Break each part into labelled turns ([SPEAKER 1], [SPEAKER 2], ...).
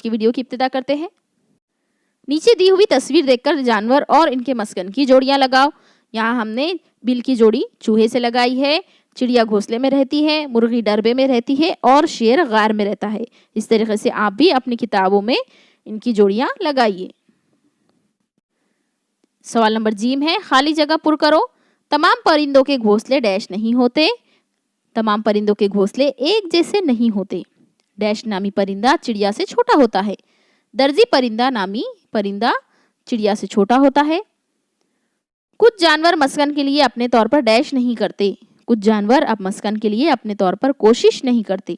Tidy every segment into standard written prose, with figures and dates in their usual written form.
[SPEAKER 1] की वीडियो की इब्तिदा करते हैं। नीचे दी हुई तस्वीर देखकर जानवर और इनके मस्कन की जोड़ियां लगाओ। यहाँ हमने बिल की जोड़ी चूहे से लगाई है, चिड़िया घोंसले में रहती है, मुर्गी डरबे में रहती है और शेर गार में रहता है। इस तरीके से आप भी अपनी किताबों में इनकी जोड़ियां लगाइए। सवाल नंबर जीम है, खाली जगह पुर करो। तमाम परिंदों के घोंसले डैश नहीं होते। तमाम परिंदों के घोंसले एक जैसे नहीं होते। डैश नामी परिंदा चिड़िया से छोटा होता है। दर्जी परिंदा नामी परिंदा चिड़िया से छोटा होता है। कुछ जानवर मस्कन के लिए अपने तौर पर डैश नहीं करते। कुछ जानवर अब मस्कन के लिए अपने तौर पर कोशिश नहीं करते।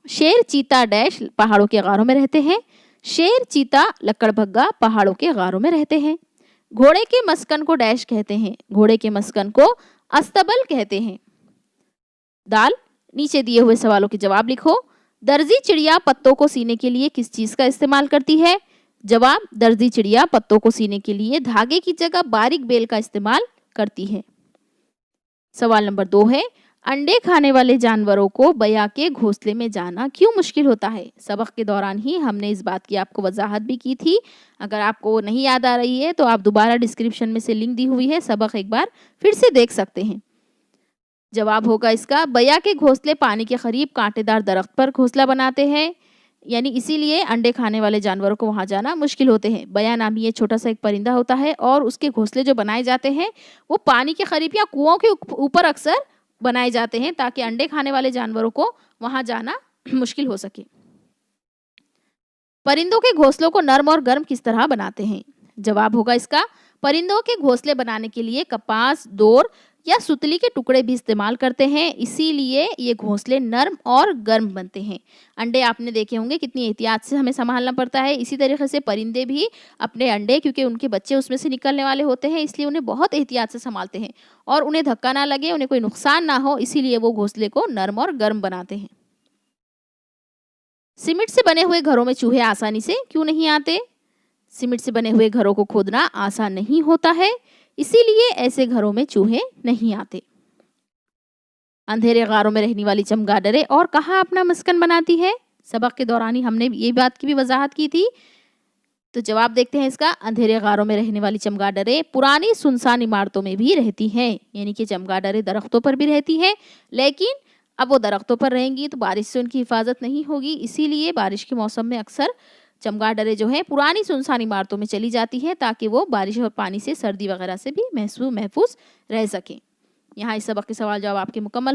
[SPEAKER 1] शेर चीता डैश पहाड़ों के गारों में रहते हैं। शेर चीता लकड़बग्गा पहाड़ों के गारों में रहते हैं। घोड़े के मस्कन को डैश कहते हैं। घोड़े के मस्कन को अस्तबल कहते हैं। दाल, नीचे दिए हुए सवालों के जवाब लिखो। दर्जी चिड़िया पत्तों को सीने के लिए किस चीज का इस्तेमाल करती है? जवाब, दर्जी चिड़िया पत्तों को सीने के लिए धागे की जगह बारीक बेल का इस्तेमाल करती है। सवाल नंबर 2 है, अंडे खाने वाले जानवरों को बया के घोंसले में जाना क्यों मुश्किल होता है? सबक के दौरान ही हमने इस बात की आपको वजाहत भी की थी। अगर आपको नहीं याद आ रही है तो आप दोबारा डिस्क्रिप्शन में से लिंक दी हुई है, सबक एक बार फिर से देख सकते हैं। जवाब होगा इसका, बया के घोंसले पानी के करीब कांटेदार दरख्त पर घोंसला बनाते हैं, यानी इसीलिए अंडे खाने वाले जानवरों को वहां जाना मुश्किल होते हैं। बया नामी ये छोटा सा एक परिंदा होता है और उसके घोंसले जो बनाए जाते हैं वो पानी के करीब या कुओं के ऊपर अक्सर बनाए जाते हैं ताकि अंडे खाने वाले जानवरों को वहां जाना मुश्किल हो सके। परिंदों के घोंसलों को नर्म और गर्म किस तरह बनाते हैं? जवाब होगा इसका, परिंदों के घोंसले बनाने के लिए कपास, डोर या सुतली के टुकड़े भी इस्तेमाल करते हैं, इसीलिए ये घोंसले नर्म और गर्म बनते हैं। अंडे आपने देखे होंगे कितनी एहतियात से हमें संभालना पड़ता है। इसी तरीके से परिंदे भी अपने अंडे, क्योंकि उनके बच्चे उसमें से निकलने वाले होते हैं, इसलिए उन्हें बहुत एहतियात से संभालते हैं और उन्हें धक्का ना लगे, उन्हें कोई नुकसान ना हो, इसीलिए वो घोंसले को नर्म और गर्म बनाते हैं। सीमेंट से बने हुए घरों में चूहे आसानी से क्यों नहीं आते? सीमेंट से बने हुए घरों को खोदना आसान नहीं होता है, इसीलिए ऐसे घरों में चूहे नहीं आते। अंधेरे गारों में रहने वाली चमगादड़ें और कहाँ अपना मस्कन बनाती है? सबक के दौरान ही हमने ये बात की भी वजाहत की थी। तो जवाब देखते हैं इसका, अंधेरे गारों में रहने वाली चमगादड़ें पुरानी सुनसान इमारतों में भी रहती हैं, यानी कि चमगादड़ें दरख्तों पर भी रहती हैं, लेकिन अब वो दरख्तों पर रहेंगी तो बारिश से उनकी हिफाजत नहीं होगी, इसीलिए बारिश के मौसम में अक्सर चमगादड़ें जो है पुरानी सुनसान इमारतों में चली जाती है ताकि वो बारिश और पानी से, सर्दी वगैरह से भी महफूज रह सकें। यहाँ इस सबक के सवाल जवाब आपके मुकम्मल